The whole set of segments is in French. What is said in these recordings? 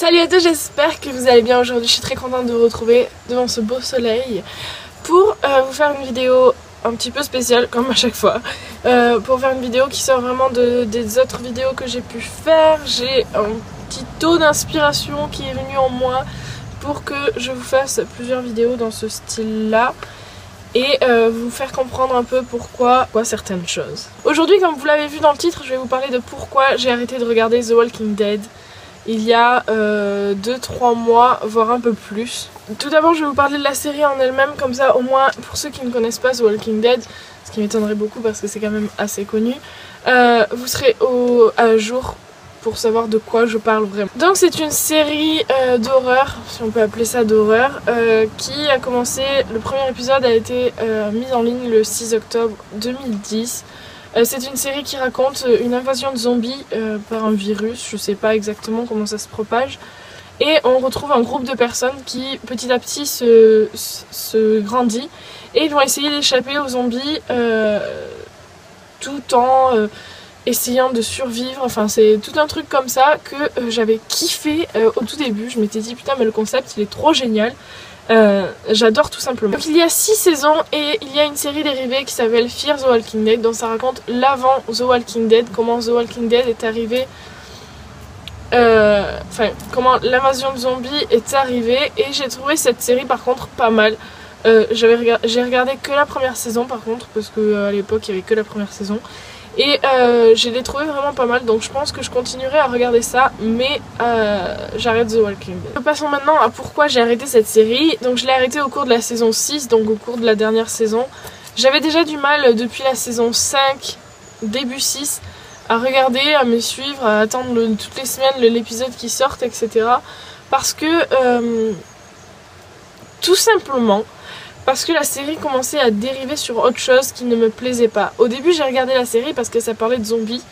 Salut à tous, j'espère que vous allez bien aujourd'hui. Je suis très contente de vous retrouver devant ce beau soleil pour vous faire une vidéo un petit peu spéciale comme à chaque fois. Pour faire une vidéo qui sort vraiment des autres vidéos que j'ai pu faire. J'ai un petit taux d'inspiration qui est venu en moi pour que je vous fasse plusieurs vidéos dans ce style là et vous faire comprendre un peu pourquoi certaines choses. Aujourd'hui, comme vous l'avez vu dans le titre, je vais vous parler de pourquoi j'ai arrêté de regarder The Walking Dead il y a 2-3 mois, voire un peu plus. Tout d'abord, je vais vous parler de la série en elle-même, comme ça au moins pour ceux qui ne connaissent pas The Walking Dead, ce qui m'étonnerait beaucoup parce que c'est quand même assez connu, vous serez à jour pour savoir de quoi je parle vraiment. Donc c'est une série d'horreur, si on peut appeler ça d'horreur, qui a commencé, le premier épisode a été mis en ligne le 6 octobre 2010. C'est une série qui raconte une invasion de zombies par un virus, je sais pas exactement comment ça se propage. Et on retrouve un groupe de personnes qui petit à petit se grandit et ils vont essayer d'échapper aux zombies tout en essayant de survivre. Enfin c'est tout un truc comme ça que j'avais kiffé au tout début. Je m'étais dit putain mais le concept il est trop génial. J'adore tout simplement. Donc il y a 6 saisons et il y a une série dérivée qui s'appelle Fear the Walking Dead, donc ça raconte l'avant The Walking Dead, comment The Walking Dead est arrivé, comment l'invasion de zombies est arrivée. Et j'ai trouvé cette série par contre pas mal. J'ai regardé que la première saison par contre, parce qu'à l'époque il n'y avait que la première saison. Et je l'ai trouvé vraiment pas mal, donc je pense que je continuerai à regarder ça, mais j'arrête The Walking Dead. Passons maintenant à pourquoi j'ai arrêté cette série. Donc je l'ai arrêtée au cours de la saison 6, donc au cours de la dernière saison. J'avais déjà du mal depuis la saison 5, début 6, à regarder, à me suivre, à attendre toutes les semaines l'épisode qui sorte, etc. Parce que, tout simplement, parce que la série commençait à dériver sur autre chose qui ne me plaisait pas. Au début j'ai regardé la série parce que ça parlait de zombies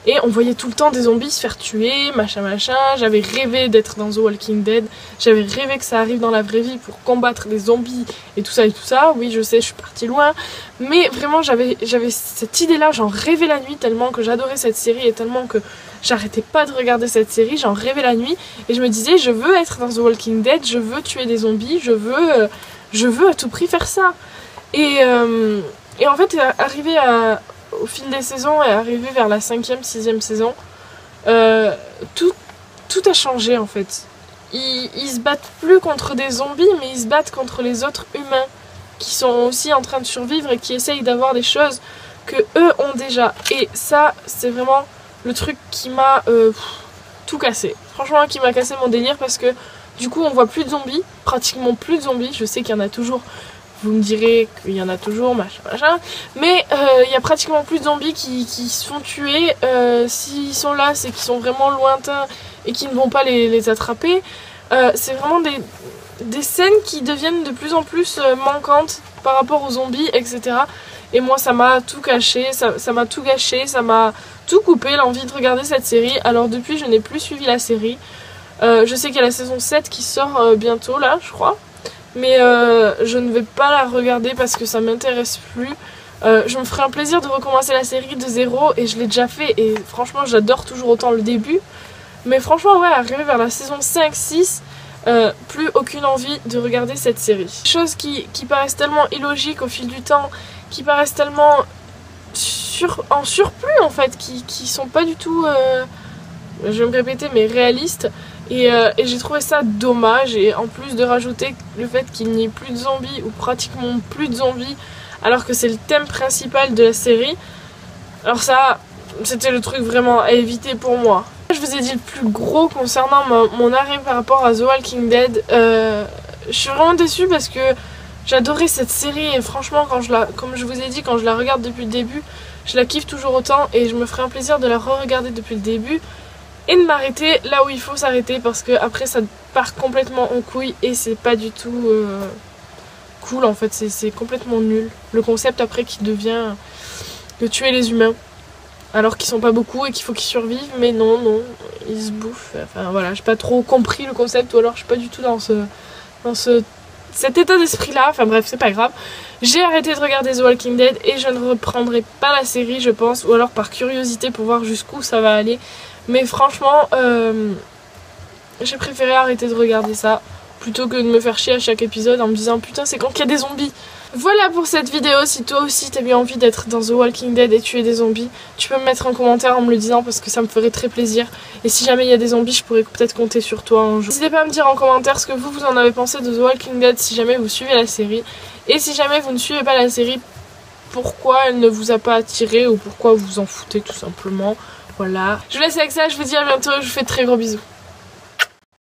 et on voyait tout le temps des zombies se faire tuer, machin machin. J'avais rêvé d'être dans The Walking Dead, j'avais rêvé que ça arrive dans la vraie vie pour combattre des zombies et tout ça et tout ça. Oui je sais je suis partie loin, mais vraiment j'avais cette idée là, j'en rêvais la nuit tellement que j'adorais cette série et tellement que j'arrêtais pas de regarder cette série, j'en rêvais la nuit et je me disais je veux être dans The Walking Dead, je veux tuer des zombies, je veux à tout prix faire ça. Et en fait, au fil des saisons et arrivé vers la 5e, 6e saison, tout a changé en fait. Ils se battent plus contre des zombies, mais ils se battent contre les autres humains qui sont aussi en train de survivre et qui essayent d'avoir des choses que eux ont déjà. Et ça, c'est vraiment le truc qui m'a tout cassé. Franchement, qui m'a cassé mon délire parce que du coup on voit plus de zombies, pratiquement plus de zombies. Je sais qu'il y en a toujours, vous me direz qu'il y en a toujours, machin machin, mais il y a pratiquement plus de zombies qui se font tuer. S'ils sont là, c'est qu'ils sont vraiment lointains et qu'ils ne vont pas les attraper. C'est vraiment des scènes qui deviennent de plus en plus manquantes par rapport aux zombies, etc. Et moi ça m'a tout caché, ça m'a tout gâché, ça m'a tout coupé l'envie de regarder cette série. Alors depuis je n'ai plus suivi la série. Je sais qu'il y a la saison 7 qui sort bientôt là je crois, mais je ne vais pas la regarder parce que ça m'intéresse plus. Je me ferai un plaisir de recommencer la série de zéro et je l'ai déjà fait et franchement j'adore toujours autant le début, mais franchement ouais, arrivé vers la saison 5-6, plus aucune envie de regarder cette série. Choses qui paraissent tellement illogiques au fil du temps, qui paraissent tellement en surplus en fait, qui sont pas du tout, je vais me répéter, mais réalistes. Et j'ai trouvé ça dommage, et en plus de rajouter le fait qu'il n'y ait plus de zombies ou pratiquement plus de zombies alors que c'est le thème principal de la série, alors ça c'était le truc vraiment à éviter pour moi. Je vous ai dit le plus gros concernant mon arrêt par rapport à The Walking Dead. Je suis vraiment déçue parce que j'adorais cette série et franchement comme je vous ai dit, quand je la regarde depuis le début je la kiffe toujours autant et je me ferai un plaisir de la re-regarder depuis le début et de m'arrêter là où il faut s'arrêter parce que après ça part complètement en couille et c'est pas du tout cool en fait, c'est complètement nul. Le concept après qui devient de tuer les humains alors qu'ils sont pas beaucoup et qu'il faut qu'ils survivent, mais non, ils se bouffent. Enfin voilà, j'ai pas trop compris le concept ou alors je suis pas du tout dans cet état d'esprit là, enfin bref c'est pas grave. J'ai arrêté de regarder The Walking Dead et je ne reprendrai pas la série je pense, ou alors par curiosité pour voir jusqu'où ça va aller. Mais franchement, j'ai préféré arrêter de regarder ça plutôt que de me faire chier à chaque épisode en me disant putain c'est quand qu'il y a des zombies. Voilà pour cette vidéo. Si toi aussi t'as eu envie d'être dans The Walking Dead et tuer des zombies, tu peux me mettre un commentaire en me le disant parce que ça me ferait très plaisir. Et si jamais il y a des zombies, je pourrais peut-être compter sur toi un jour. N'hésitez pas à me dire en commentaire ce que vous en avez pensé de The Walking Dead si jamais vous suivez la série. Et si jamais vous ne suivez pas la série, pourquoi elle ne vous a pas attiré ou pourquoi vous vous en foutez tout simplement. Voilà. Je vous laisse avec ça, je vous dis à bientôt, je vous fais de très gros bisous.